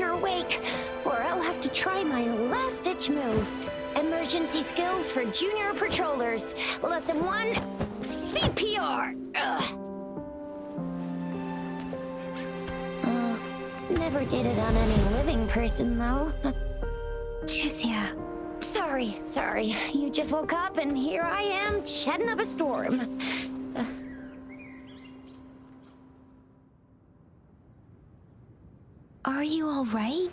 you're awake, or I'll have to try my last-ditch move. Emergency skills for junior patrollers. Lesson 1, CPR. Never did it on any living person, though. Jusia. Sorry. You just woke up, and here I am, chatting up a storm. Are you all right?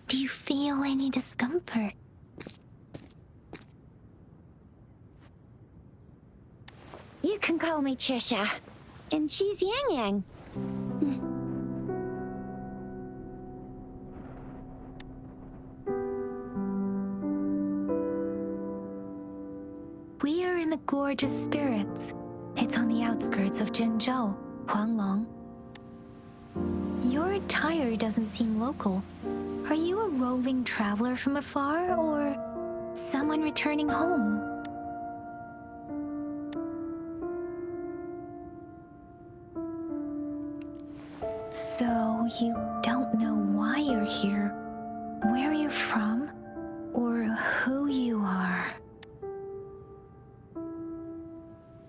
Do you feel any discomfort? You can call me Trisha, and she's Yang Yang. We are in the Gorgeous Spirits. It's on the outskirts of Zhenzhou, Huanglong. Your attire doesn't seem local. Are you a roving traveler from afar, or someone returning home? So you don't know why you're here, where you're from, or who you are.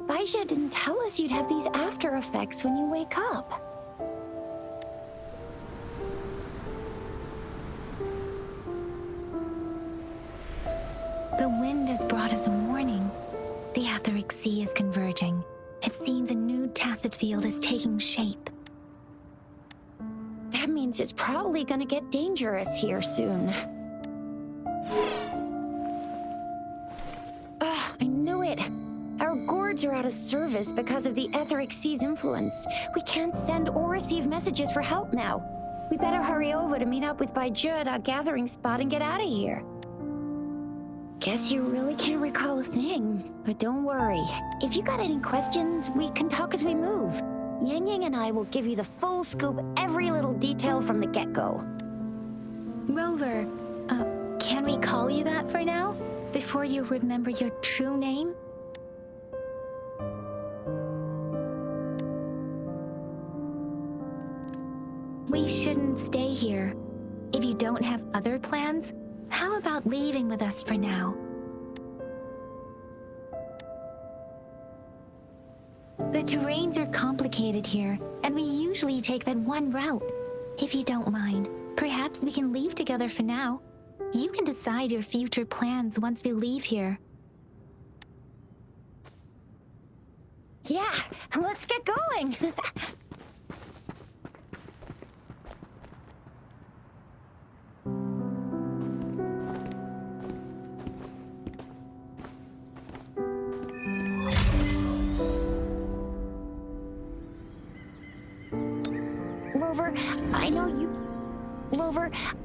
Baisha didn't tell us you'd have these after effects when you wake up. The wind has brought us a warning. The etheric sea is converging. It seems a new tacit field is taking shape. That means it's probably gonna get dangerous here soon. I knew it. Our gourds are out of service because of the etheric sea's influence. We can't send or receive messages for help now. We better hurry over to meet up with Baiju at our gathering spot and get out of here. Guess you really can't recall a thing, but don't worry. If you got any questions, we can talk as we move. Yang Yang and I will give you the full scoop, every little detail from the get-go. Rover, can we call you that for now? Before you remember your true name? We shouldn't stay here. If you don't have other plans, how about leaving with us for now? The terrains are complicated here, and we usually take that one route. If you don't mind, perhaps we can leave together for now. You can decide your future plans once we leave here. Yeah, let's get going. Rover,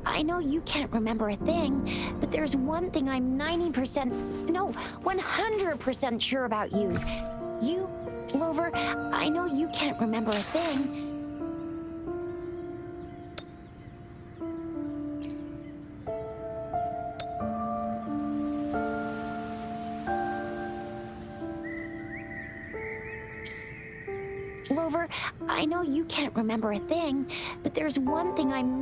I know you can't remember a thing, but there's one thing I'm 100% sure about you. Rover, I know you can't remember a thing. Rover, I know you can't remember a thing, but there's one thing I'm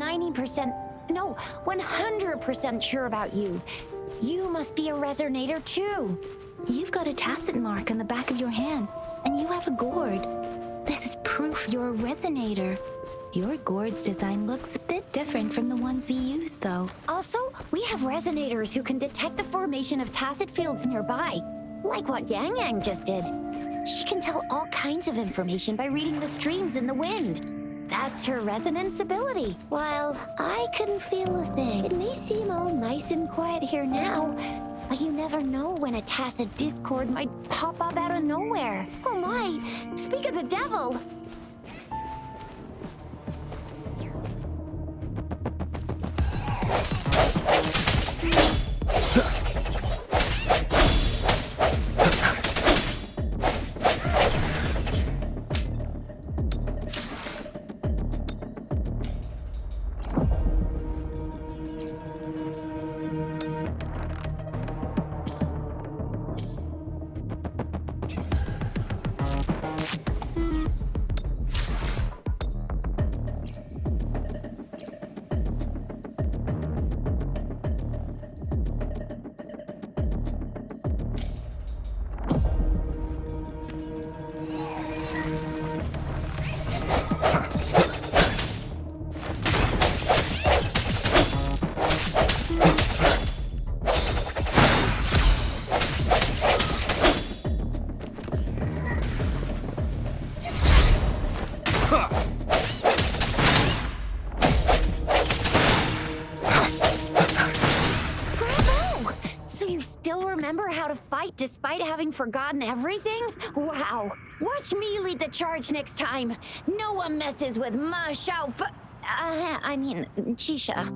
100% sure about you. You must be a resonator too. You've got a tacit mark on the back of your hand, and you have a gourd. This is proof you're a resonator. Your gourd's design looks a bit different from the ones we use, though. Also, we have resonators who can detect the formation of tacit fields nearby, like what Yang Yang just did. She can tell all kinds of information by reading the streams in the wind. That's her resonance ability. While I couldn't feel a thing. It may seem all nice and quiet here now, but you never know when a tacit discord might pop up out of nowhere. Oh my, speak of the devil! remember how to fight despite having forgotten everything? Wow. Watch me lead the charge next time. No one messes with my Chisha.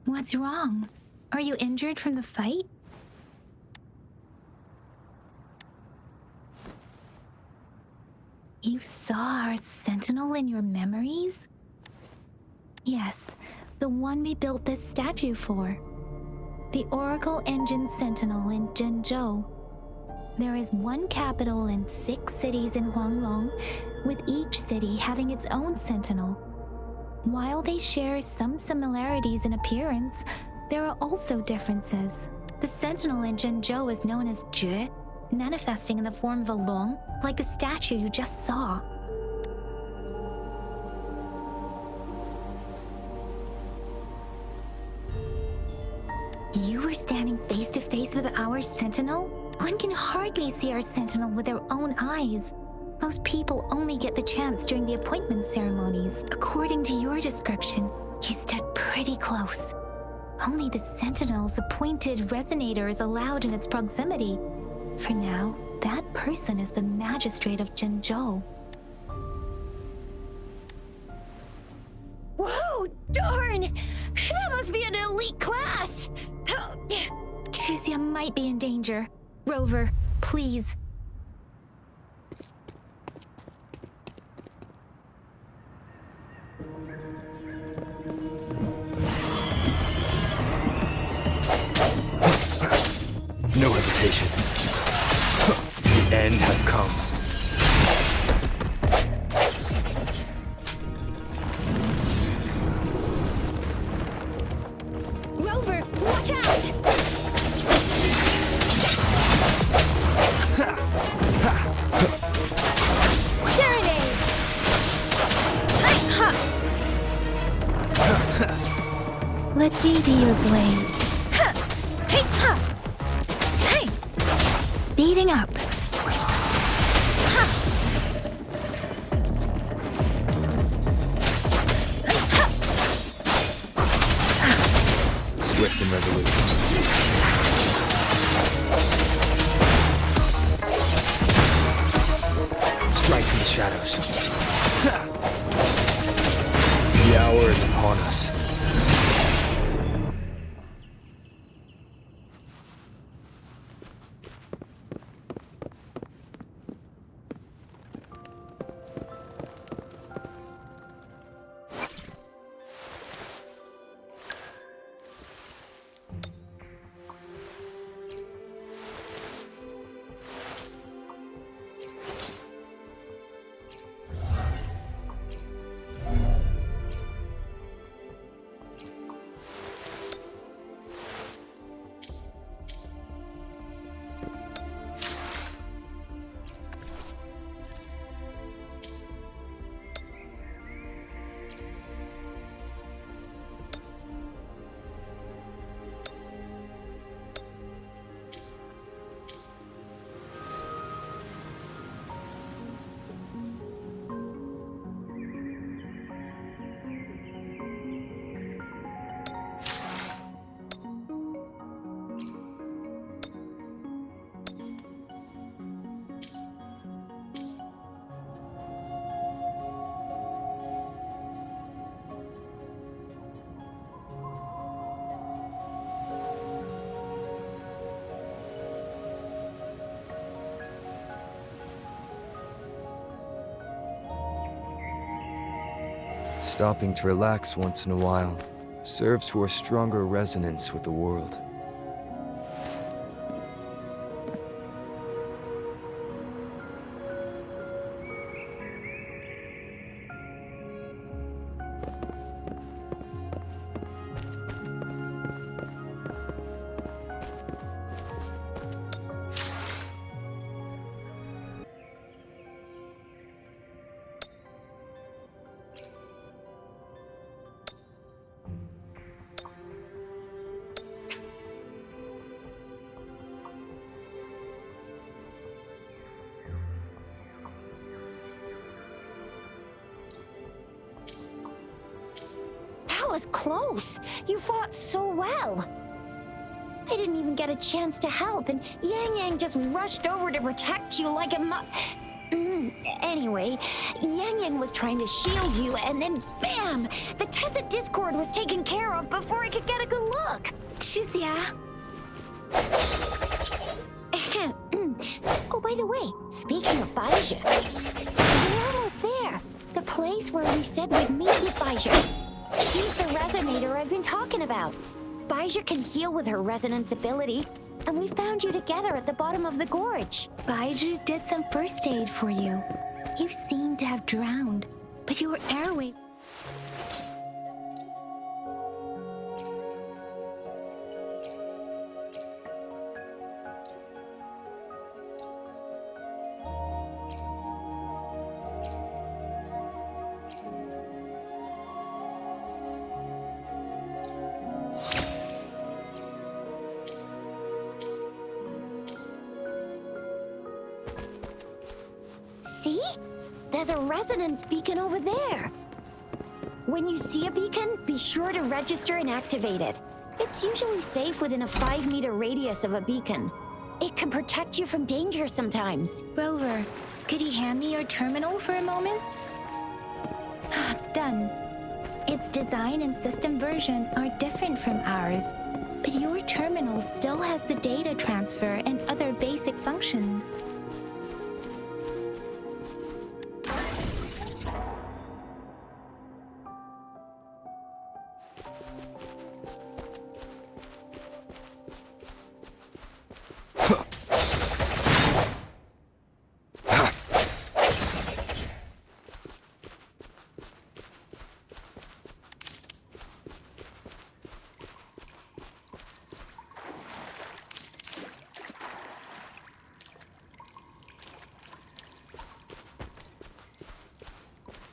What's wrong? Are you injured from the fight? You saw our sentinel in your memories? Yes, the one we built this statue for. The Oracle Engine Sentinel in Zhenzhou. There is one capital and 6 cities in Huanglong, with each city having its own sentinel. While they share some similarities in appearance, there are also differences. The sentinel in Zhenzhou is known as Jue, manifesting in the form of a long, like the statue you just saw. You were standing face to face with our sentinel? One can hardly see our sentinel with their own eyes. Most people only get the chance during the appointment ceremonies. According to your description, you stood pretty close. Only the sentinel's appointed resonator is allowed in its proximity. For now, that person is the magistrate of Zhenzhou. Whoa, darn! That must be an elite class! Chizia might be in danger. Rover, please. No hesitation. The end has come. Rover, watch out! Coming up. Swift and resolute. Strike from the shadows. The hour is upon us. Stopping to relax once in a while serves for a stronger resonance with the world. That was close. You fought so well. I didn't even get a chance to help, and Yang Yang just rushed over to protect you like a Anyway, Yang Yang was trying to shield you, and then bam! The Tessa Discord was taken care of before I could get a good look. Shizia. Oh, by the way, speaking of Baija, we're almost there. The place where we said we'd meet with Baija. She's the resonator I've been talking about. Baija can heal with her resonance ability, and we found you together at the bottom of the gorge. Baiju did some first aid for you. You seem to have drowned, but your airway... See? There's a resonance beacon over there. When you see a beacon, be sure to register and activate it. It's usually safe within a 5-meter radius of a beacon. It can protect you from danger sometimes. Rover, could you hand me your terminal for a moment? Done. Its design and system version are different from ours, but your terminal still has the data transfer and other basic functions.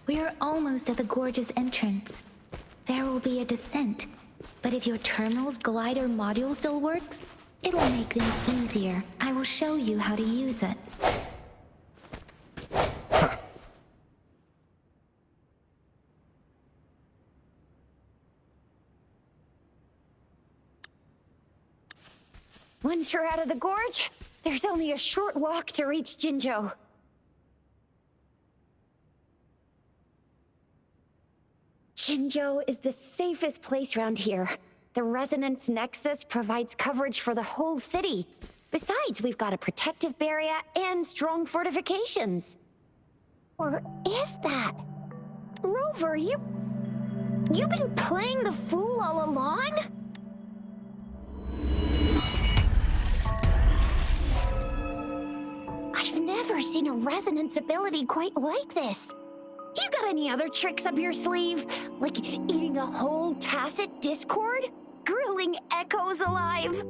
We are almost at the gorge's entrance. There will be a descent, but if your terminal's glider module still works, It'll make things easier. I will show you how to use it. Once you're out of the gorge, there's only a short walk to reach Jinzhou. Jinzhou is the safest place around here. The Resonance Nexus provides coverage for the whole city. Besides, we've got a protective barrier and strong fortifications. Or is that? Rover, you've been playing the fool all along? I've never seen a resonance ability quite like this. You got any other tricks up your sleeve? Like eating a whole tacit discord? Grilling echoes alive?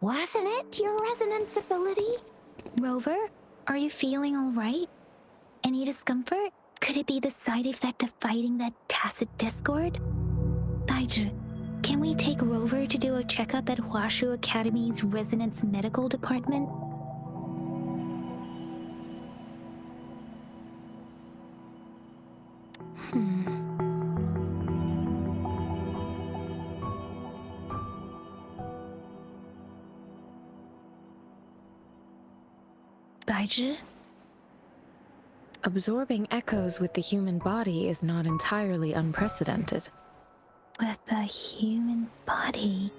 Wasn't it your resonance ability? Rover, are you feeling all right? Any discomfort? Could it be the side effect of fighting that tacit discord? Baizhi, can we take Rover to do a checkup at Huashu Academy's Resonance Medical Department? Baizhi? Absorbing echoes with the human body is not entirely unprecedented. With the human body.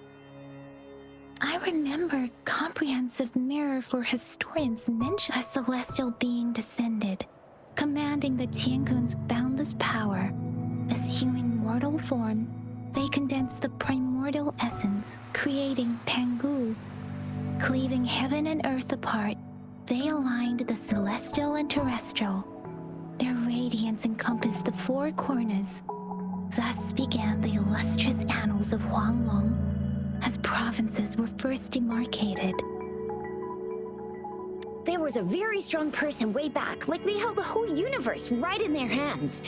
I remember comprehensive mirror for historians mention a celestial being descended, commanding the Tiankun's boundless power. Assuming mortal form, they condensed the primordial essence, creating Pangu. Cleaving heaven and earth apart, they aligned the celestial and terrestrial. Their radiance encompassed the four corners. Thus began the illustrious annals of Huanglong, as provinces were first demarcated. There was a very strong person way back, like they held the whole universe right in their hands.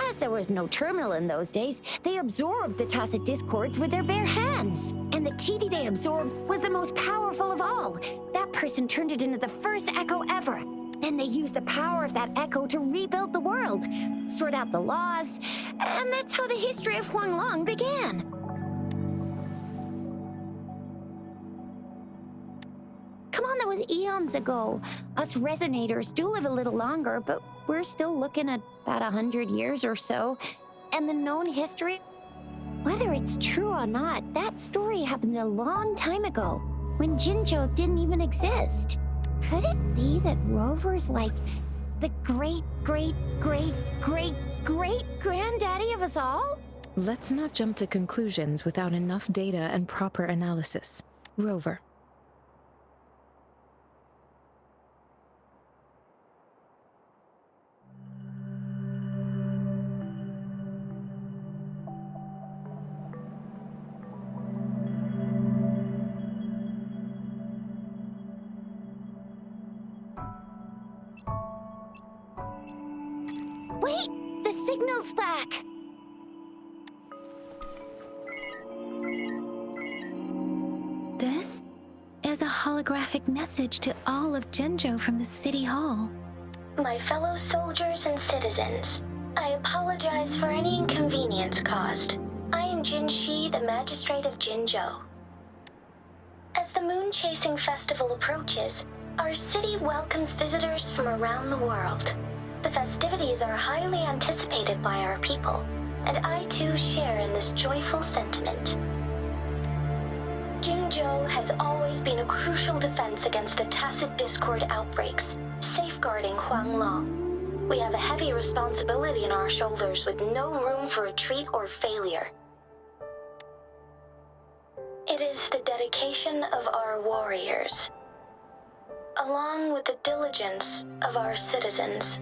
As there was no terminal in those days, they absorbed the tacit discords with their bare hands. And the TD they absorbed was the most powerful of all. That person turned it into the first echo ever. Then they used the power of that echo to rebuild the world, sort out the laws, and that's how the history of Huanglong began. Come on, that was eons ago. Us resonators do live a little longer, but we're still looking at about 100 years or so. And the known history, whether it's true or not, that story happened a long time ago, when Jinzhou didn't even exist. Could it be that Rover's like the great-great-great-great-great-granddaddy of us all? Let's not jump to conclusions without enough data and proper analysis. Rover. Wait! The signal's back! This is a holographic message to all of Jinzhou from the City Hall. My fellow soldiers and citizens, I apologize for any inconvenience caused. I am Jin Shi, the Magistrate of Jinzhou. As the Moon-Chasing Festival approaches, our city welcomes visitors from around the world. The festivities are highly anticipated by our people, and I too share in this joyful sentiment. Jinzhou has always been a crucial defense against the tacit discord outbreaks, safeguarding Huanglong. We have a heavy responsibility on our shoulders with no room for retreat or failure. It is the dedication of our warriors, along with the diligence of our citizens,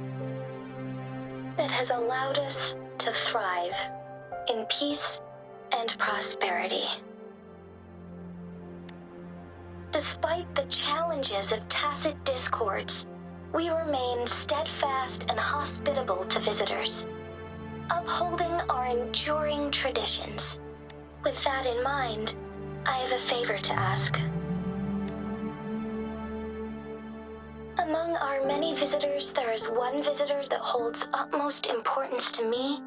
that has allowed us to thrive in peace and prosperity. Despite the challenges of tacit discords, we remain steadfast and hospitable to visitors, upholding our enduring traditions. With that in mind, I have a favor to ask. Among our many visitors, there is one visitor that holds utmost importance to me,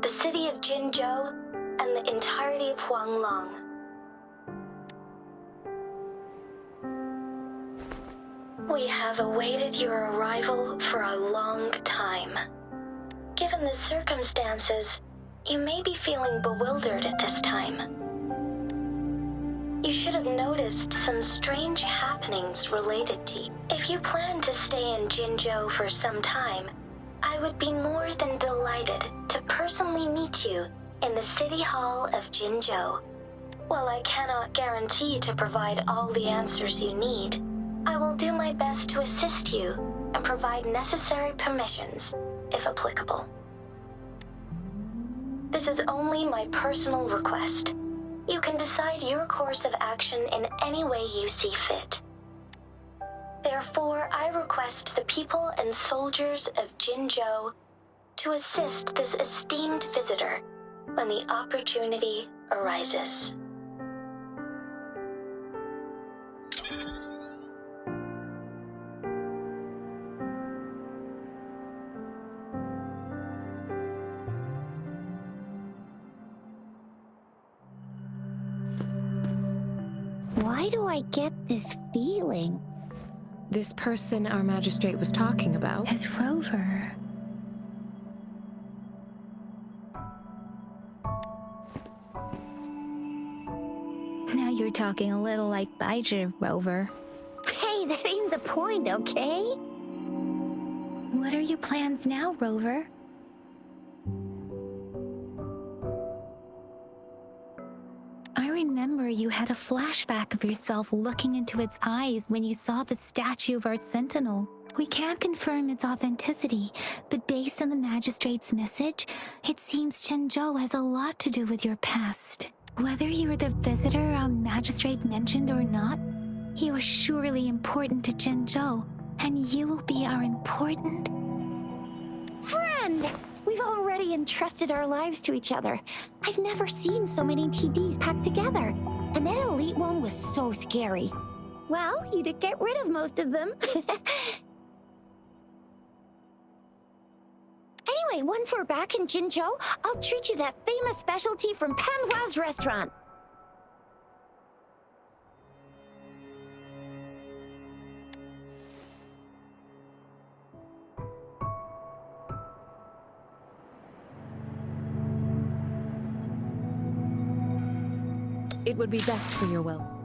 the city of Jinzhou, and the entirety of Huanglong. We have awaited your arrival for a long time. Given the circumstances, you may be feeling bewildered at this time. You should have noticed some strange happenings related to you. If you plan to stay in Jinzhou for some time, I would be more than delighted to personally meet you in the City Hall of Jinzhou. While I cannot guarantee to provide all the answers you need, I will do my best to assist you and provide necessary permissions, if applicable. This is only my personal request. You can decide your course of action in any way you see fit. Therefore, I request the people and soldiers of Jinzhou to assist this esteemed visitor when the opportunity arises. Why do I get this feeling? This person our magistrate was talking about. As Rover. Now you're talking a little like Baizhi, Rover. Hey, that ain't the point, okay? What are your plans now, Rover? I remember you had a flashback of yourself looking into its eyes when you saw the statue of our sentinel. We can't confirm its authenticity, but based on the magistrate's message, it seems Jinzhou has a lot to do with your past. Whether you were the visitor our magistrate mentioned or not, you are surely important to Jinzhou, and you will be our important Friend! We've already entrusted our lives to each other. I've never seen so many TDs packed together. And that elite one was so scary. Well, you did get rid of most of them. Anyway, once we're back in Jinzhou, I'll treat you that famous specialty from Panhua's restaurant. It would be best for your well.